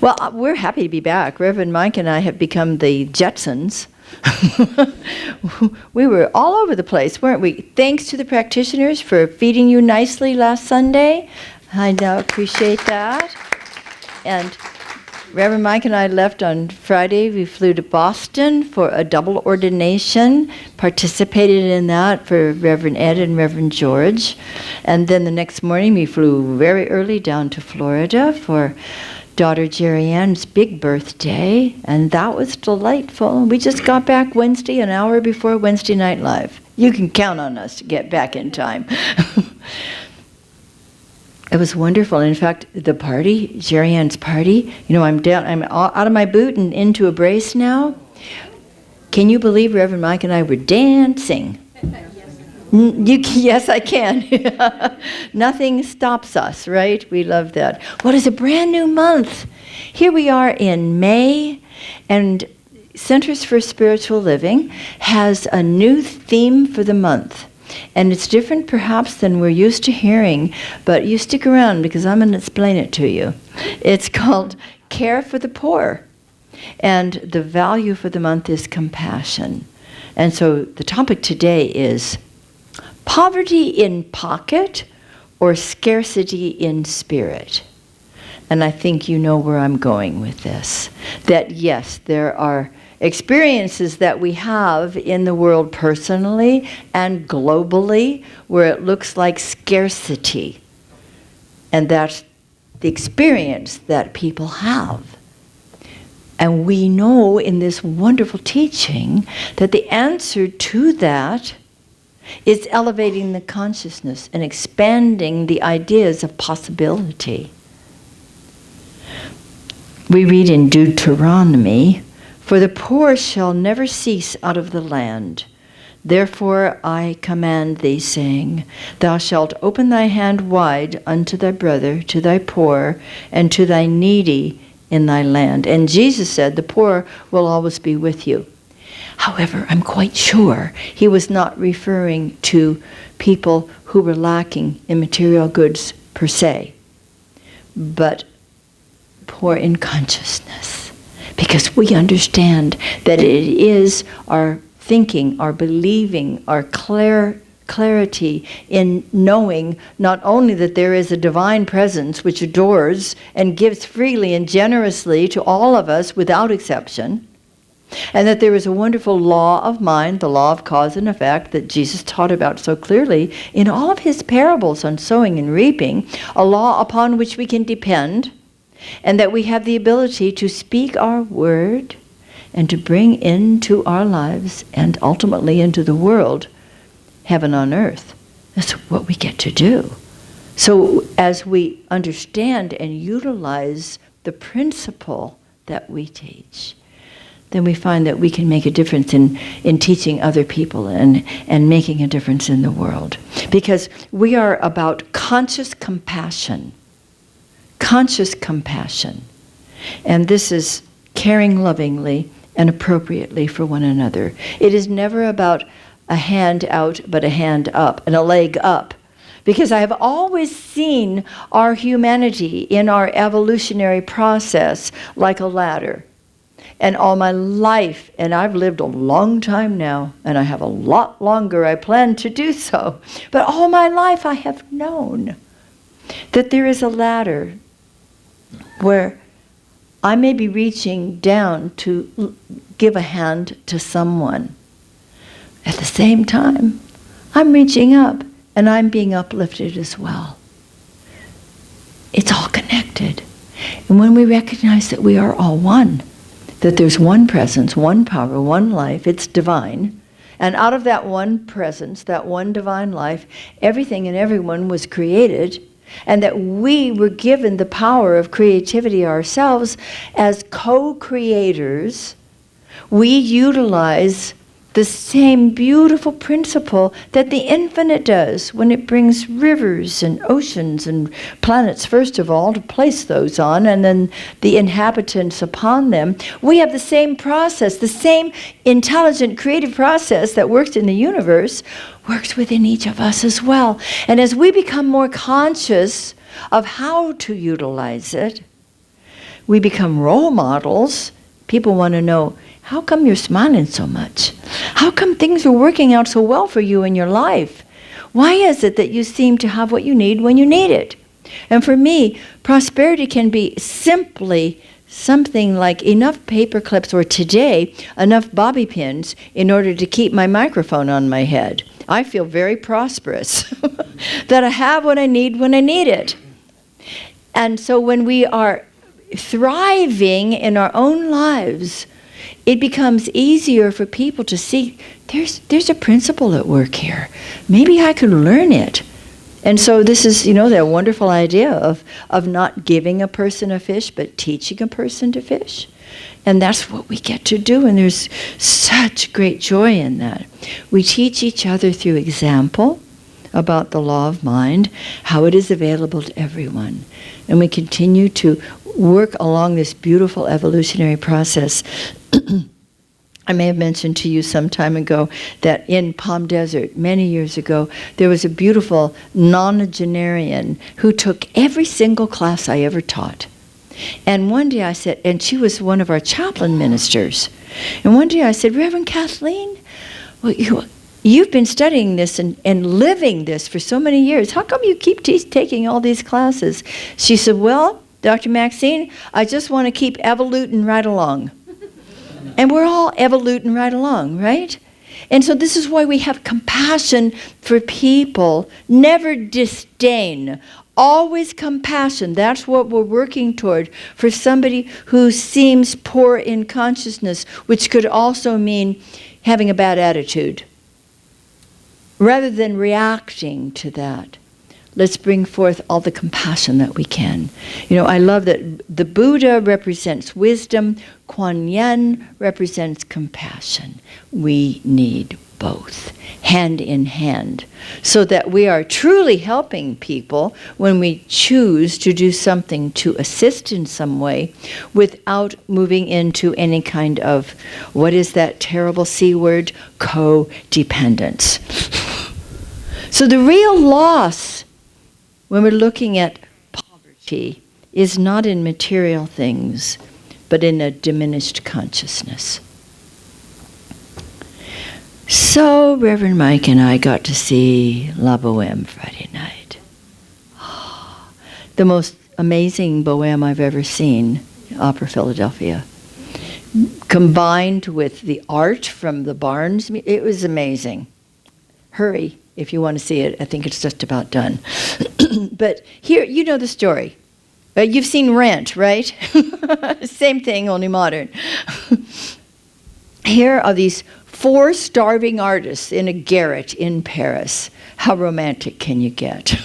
Well, we're happy to be back. Reverend Mike and I have become the Jetsons. We were all over the place, weren't we? Thanks to the practitioners for feeding you nicely last Sunday. I now appreciate that. And Reverend Mike and I left on Friday. We flew to Boston for a double ordination, participated in that for Reverend Ed and Reverend George. And then the next morning we flew very early down to Florida for daughter Jerry Ann's big birthday, and that was delightful. We just got back Wednesday, an hour before Wednesday Night Live. You can count on us to get back in time. It was wonderful. In fact, the party, Jerry Ann's party, I'm out of my boot and into a brace now. Can you believe Reverend Mike and I were dancing? Yes, I can. Nothing stops us, right? We love that. What is a brand new month? Here we are in May, and Centers for Spiritual Living has a new theme for the month. And it's different perhaps than we're used to hearing, but you stick around because I'm going to explain it to you. It's called Care for the Poor. And the value for the month is compassion. And so the topic today is poverty in pocket or scarcity in spirit. And I think you know where I'm going with this. That yes, there are experiences that we have in the world personally and globally where it looks like scarcity. And that's the experience that people have. And we know in this wonderful teaching that the answer to that is elevating the consciousness and expanding the ideas of possibility. We read in Deuteronomy, "For the poor shall never cease out of the land. Therefore I command thee, saying, Thou shalt open thy hand wide unto thy brother, to thy poor, and to thy needy in thy land." And Jesus said, the poor will always be with you. However, I'm quite sure he was not referring to people who were lacking in material goods per se, but poor in consciousness. Because we understand that it is our thinking, our believing, our clarity in knowing not only that there is a divine presence which adores and gives freely and generously to all of us without exception, and that there is a wonderful law of mind, the law of cause and effect that Jesus taught about so clearly in all of his parables on sowing and reaping, a law upon which we can depend, and that we have the ability to speak our word and to bring into our lives and ultimately into the world heaven on earth. That's what we get to do. So as we understand and utilize the principle that we teach, then we find that we can make a difference in teaching other people and making a difference in the world. Because we are about conscious compassion. Conscious compassion. And this is caring lovingly and appropriately for one another. It is never about a hand out, but a hand up and a leg up. Because I have always seen our humanity in our evolutionary process like a ladder. And all my life, and I've lived a long time now, and I have a lot longer I plan to do so, but all my life I have known that there is a ladder where I may be reaching down to give a hand to someone. At the same time, I'm reaching up and I'm being uplifted as well. It's all connected. And when we recognize that we are all one, that there's one presence, one power, one life, it's divine, and out of that one presence, that one divine life, everything and everyone was created, and that we were given the power of creativity ourselves as co-creators, we utilize the same beautiful principle that the infinite does when it brings rivers and oceans and planets, first of all, to place those on, and then the inhabitants upon them. We have the same process, the same intelligent, creative process that works in the universe, works within each of us as well. And as we become more conscious of how to utilize it, we become role models. People want to know, how come you're smiling so much? How come things are working out so well for you in your life? Why is it that you seem to have what you need when you need it? And for me, prosperity can be simply something like enough paper clips, or today, enough bobby pins in order to keep my microphone on my head. I feel very prosperous that I have what I need when I need it. And so when we are thriving in our own lives, it becomes easier for people to see there's a principle at work here. Maybe I could learn it. And so this is, that wonderful idea of not giving a person a fish, but teaching a person to fish. And that's what we get to do, and there's such great joy in that. We teach each other through example about the law of mind, how it is available to everyone. And we continue to work along this beautiful evolutionary process. I may have mentioned to you some time ago that in Palm Desert, many years ago, there was a beautiful nonagenarian who took every single class I ever taught. And one day I said, and she was one of our chaplain ministers, and one day I said, Reverend Kathleen, well, you've been studying this and living this for so many years. How come you keep taking all these classes? She said, well, Dr. Maxine, I just want to keep evoluting right along. And we're all evoluting right along, right? And so this is why we have compassion for people. Never disdain. Always compassion. That's what we're working toward for somebody who seems poor in consciousness, which could also mean having a bad attitude. Rather than reacting to that, let's bring forth all the compassion that we can. I love that the Buddha represents wisdom, Kuan Yin represents compassion. We need both, hand in hand, so that we are truly helping people when we choose to do something to assist in some way without moving into any kind of, what is that terrible C word? Codependence. So the real loss when we're looking at poverty is not in material things, but in a diminished consciousness. So Reverend Mike and I got to see La Boheme Friday night. The most amazing Boheme I've ever seen, Opera Philadelphia. Combined with the art from the Barnes, it was amazing. Hurry if you want to see it. I think it's just about done. But here, you know the story. You've seen Rent, right? Same thing, only modern. Here are these 4 starving artists in a garret in Paris. How romantic can you get?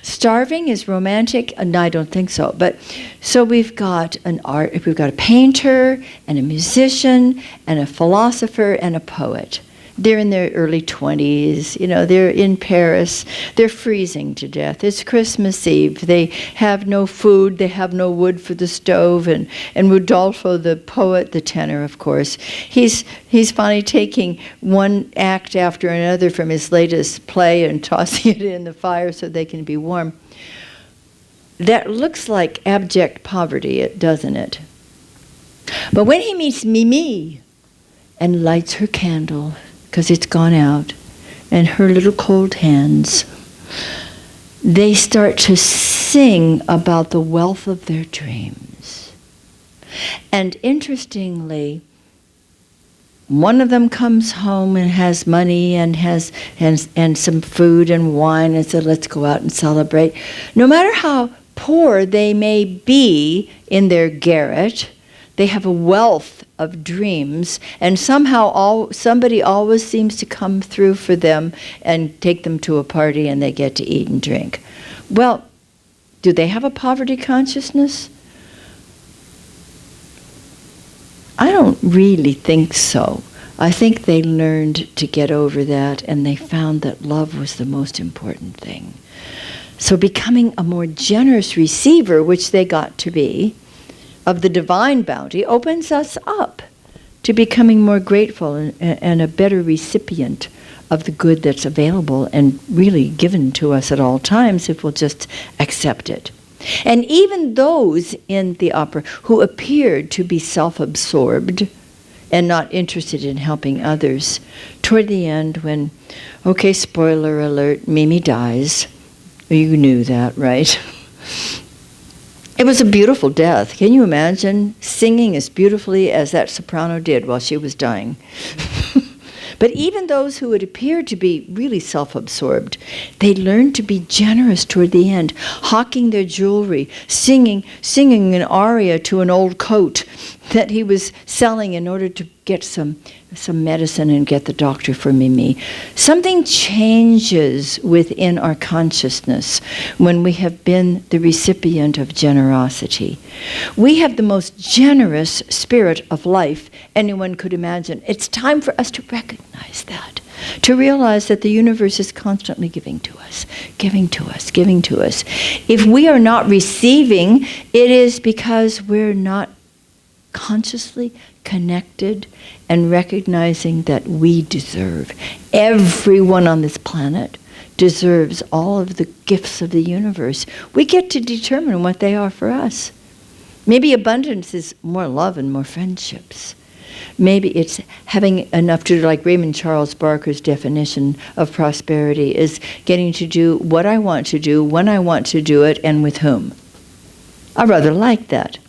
Starving is romantic? No, I don't think so. But so we've got a painter and a musician and a philosopher and a poet. They're in their early 20s, they're in Paris, they're freezing to death. It's Christmas Eve, they have no food, they have no wood for the stove, and Rodolfo, the poet, the tenor, of course, he's finally taking one act after another from his latest play and tossing it in the fire so they can be warm. That looks like abject poverty, doesn't it? But when he meets Mimi and lights her candle, because it's gone out, and her little cold hands, they start to sing about the wealth of their dreams. And interestingly, one of them comes home and has money and has some food and wine and said, let's go out and celebrate. No matter how poor they may be in their garret, they have a wealth of dreams, and somehow somebody always seems to come through for them and take them to a party, and they get to eat and drink. Well, do they have a poverty consciousness? I don't really think so. I think they learned to get over that, and they found that love was the most important thing. So becoming a more generous receiver, which they got to be, of the divine bounty, opens us up to becoming more grateful and a better recipient of the good that's available and really given to us at all times if we'll just accept it. And even those in the opera who appeared to be self-absorbed and not interested in helping others, toward the end when, okay, spoiler alert, Mimi dies. You knew that, right? It was a beautiful death. Can you imagine singing as beautifully as that soprano did while she was dying? But even those who had appeared to be really self-absorbed, they learned to be generous toward the end, hawking their jewelry, singing an aria to an old coat that he was selling in order to get some medicine and get the doctor for Mimi. Something changes within our consciousness when we have been the recipient of generosity. We have the most generous spirit of life anyone could imagine. It's time for us to recognize that, to realize that the universe is constantly giving to us, giving to us, giving to us. If we are not receiving, it is because we're not consciously connected and recognizing that we deserve. Everyone on this planet deserves all of the gifts of the universe. We get to determine what they are for us. Maybe abundance is more love and more friendships. Maybe it's having enough to, like Raymond Charles Barker's definition of prosperity, is getting to do what I want to do, when I want to do it, and with whom. I rather like that.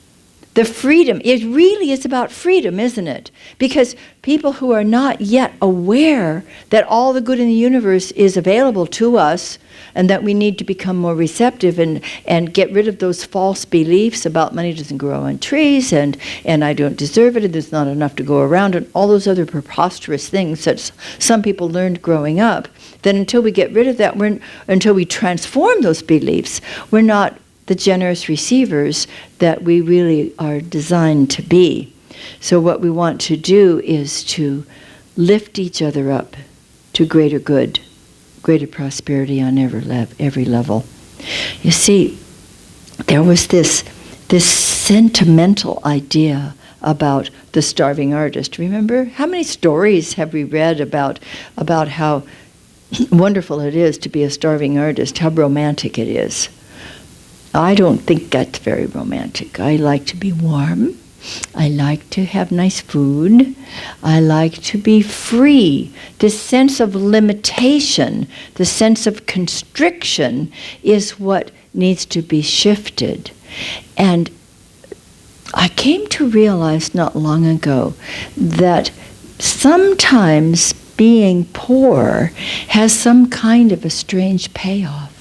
The freedom, it really is about freedom, isn't it? Because people who are not yet aware that all the good in the universe is available to us and that we need to become more receptive and get rid of those false beliefs about money doesn't grow on trees and I don't deserve it and there's not enough to go around and all those other preposterous things that some people learned growing up, then until we get rid of that, until we transform those beliefs, we're not the generous receivers that we really are designed to be. So what we want to do is to lift each other up to greater good, greater prosperity on every level. You see, there was this sentimental idea about the starving artist. Remember? How many stories have we read about how wonderful it is to be a starving artist, how romantic it is? I don't think that's very romantic. I like to be warm. I like to have nice food. I like to be free. This sense of limitation, the sense of constriction is what needs to be shifted. And I came to realize not long ago that sometimes being poor has some kind of a strange payoff.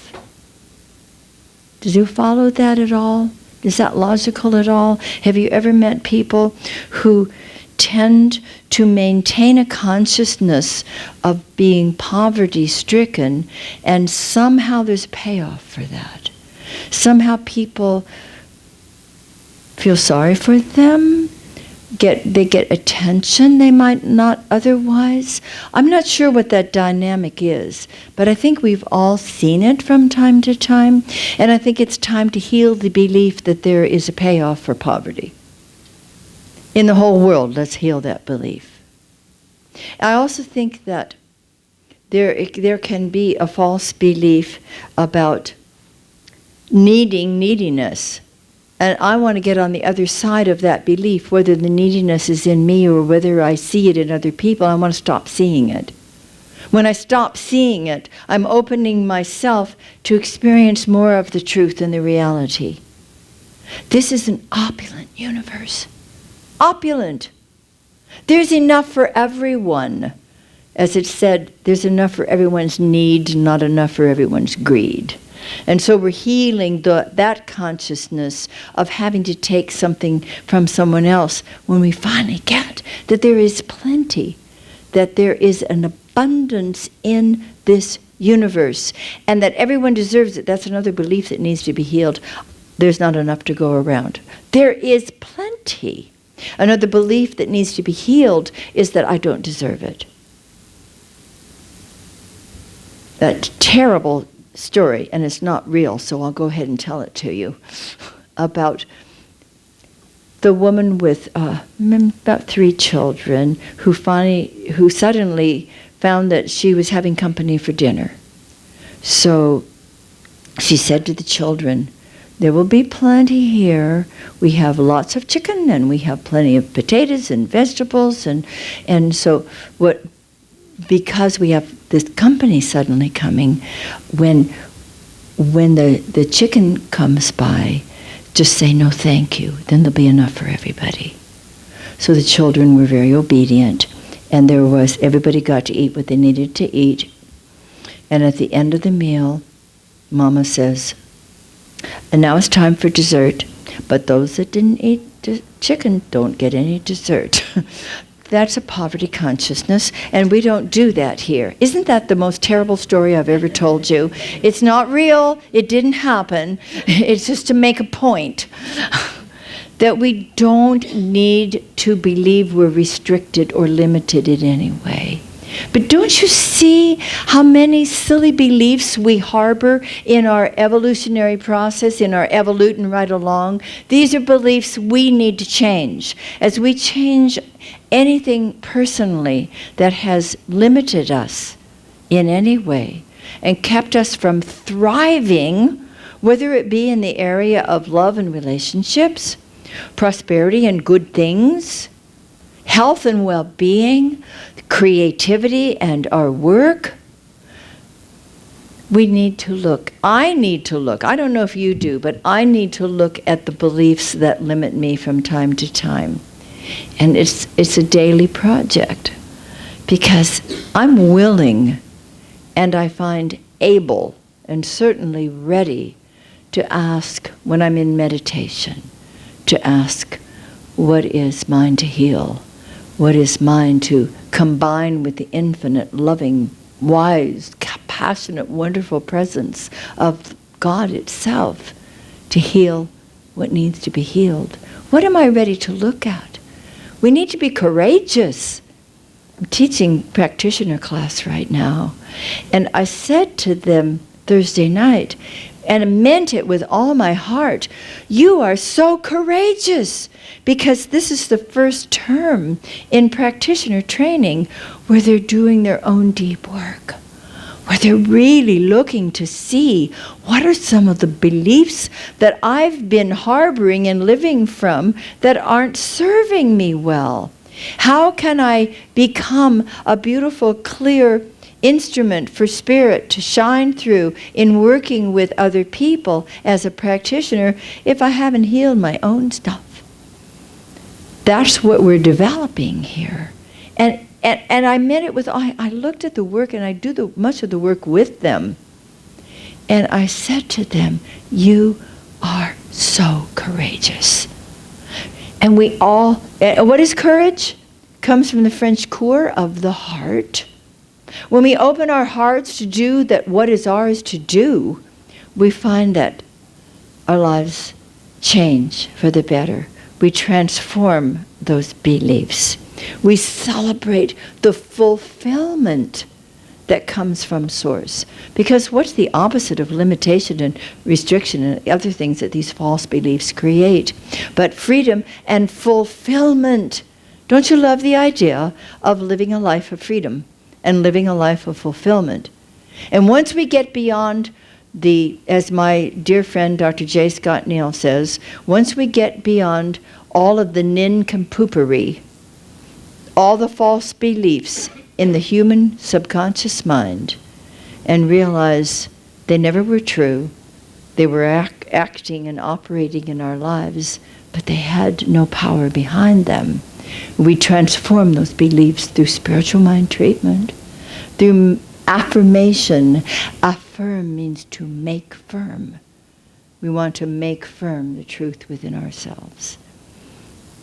Did you follow that at all? Is that logical at all? Have you ever met people who tend to maintain a consciousness of being poverty-stricken and somehow there's a payoff for that? Somehow people feel sorry for them, they get attention they might not otherwise. I'm not sure what that dynamic is, but I think we've all seen it from time to time, and I think it's time to heal the belief that there is a payoff for poverty. In the whole world, let's heal that belief. I also think that there can be a false belief about neediness. And I want to get on the other side of that belief, whether the neediness is in me or whether I see it in other people. I want to stop seeing it. When I stop seeing it, I'm opening myself to experience more of the truth and the reality. This is an opulent universe. Opulent. There's enough for everyone. As it said, there's enough for everyone's need, not enough for everyone's greed. And so we're healing that consciousness of having to take something from someone else when we finally get that there is plenty, that there is an abundance in this universe, and that everyone deserves it. That's another belief that needs to be healed. There's not enough to go around. There is plenty. Another belief that needs to be healed is that I don't deserve it. That terrible story, and it's not real, so I'll go ahead and tell it to you, about the woman with about 3 children who suddenly found that she was having company for dinner. So she said to the children, There will be plenty here. We have lots of chicken, and we have plenty of potatoes and vegetables, and so what? Because we have this company suddenly coming, when the chicken comes by, just say no, thank you. Then there'll be enough for everybody. So the children were very obedient, and everybody got to eat what they needed to eat. And at the end of the meal, Mama says, and now it's time for dessert, but those that didn't eat chicken don't get any dessert. That's a poverty consciousness, and we don't do that here. Isn't that the most terrible story I've ever told you? It's not real. It didn't happen. It's just to make a point that we don't need to believe we're restricted or limited in any way. But don't you see how many silly beliefs we harbor in our evolutionary process, in our evoluting right along? These are beliefs we need to change. As we change anything personally that has limited us in any way and kept us from thriving, whether it be in the area of love and relationships, prosperity and good things, health and well-being, creativity and our work, we need to look. I need to look. I don't know if you do, but I need to look at the beliefs that limit me from time to time. And it's a daily project, because I'm willing and I find able and certainly ready to ask when I'm in meditation, to ask, what is mine to heal? What is mine to combine with the infinite, loving, wise, compassionate, wonderful presence of God itself to heal what needs to be healed? What am I ready to look at? We need to be courageous. I'm teaching practitioner class right now, and I said to them Thursday night, and I meant it with all my heart, you are so courageous, because this is the first term in practitioner training where they're doing their own deep work, where they're really looking to see what are some of the beliefs that I've been harboring and living from that aren't serving me well. How can I become a beautiful, clear instrument for spirit to shine through in working with other people as a practitioner if I haven't healed my own stuff? That's what we're developing here. And I meant it with, I looked at the work, and I do much of the work with them. And I said to them, you are so courageous. And we all, what is courage? Comes from the French coeur of the heart. When we open our hearts to do that what is ours to do, we find that our lives change for the better. We transform those beliefs. We celebrate the fulfillment that comes from Source. Because what's the opposite of limitation and restriction and other things that these false beliefs create? But freedom and fulfillment. Don't you love the idea of living a life of freedom and living a life of fulfillment? And once we get beyond as my dear friend Dr. J. Scott Neal says, once we get beyond all of the nincompoopery, all the false beliefs in the human subconscious mind, and realize they never were true, they were acting and operating in our lives, but they had no power behind them. We transform those beliefs through spiritual mind treatment, through affirmation. Affirm means to make firm. We want to make firm the truth within ourselves,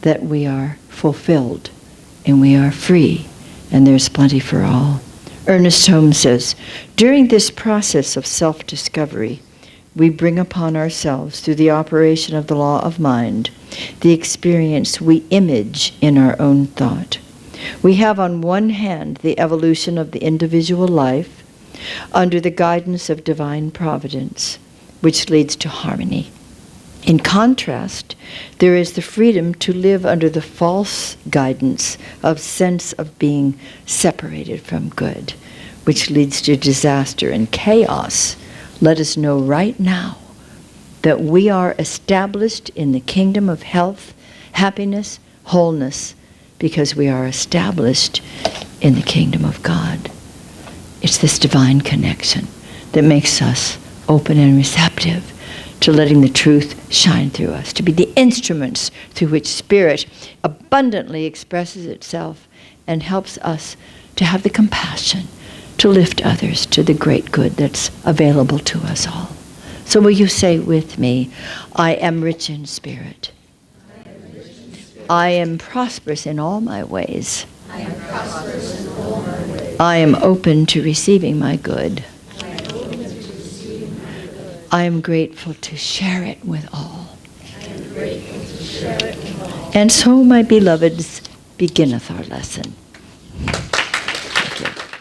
that we are fulfilled and we are free and there's plenty for all. Ernest Holmes says, during this process of self-discovery, we bring upon ourselves, through the operation of the law of mind, the experience we image in our own thought. We have on one hand the evolution of the individual life under the guidance of divine providence, which leads to harmony. In contrast, there is the freedom to live under the false guidance of sense of being separated from good, which leads to disaster and chaos. Let us know right now that we are established in the kingdom of health, happiness, wholeness, because we are established in the kingdom of God. It's this divine connection that makes us open and receptive to letting the truth shine through us, to be the instruments through which Spirit abundantly expresses itself and helps us to have the compassion to lift others to the great good that's available to us all. So will you say with me, I am rich in spirit. I am prosperous in all my ways. I am open to receiving my good. I am grateful to share it with all. And so, my beloveds, beginneth our lesson. Thank you.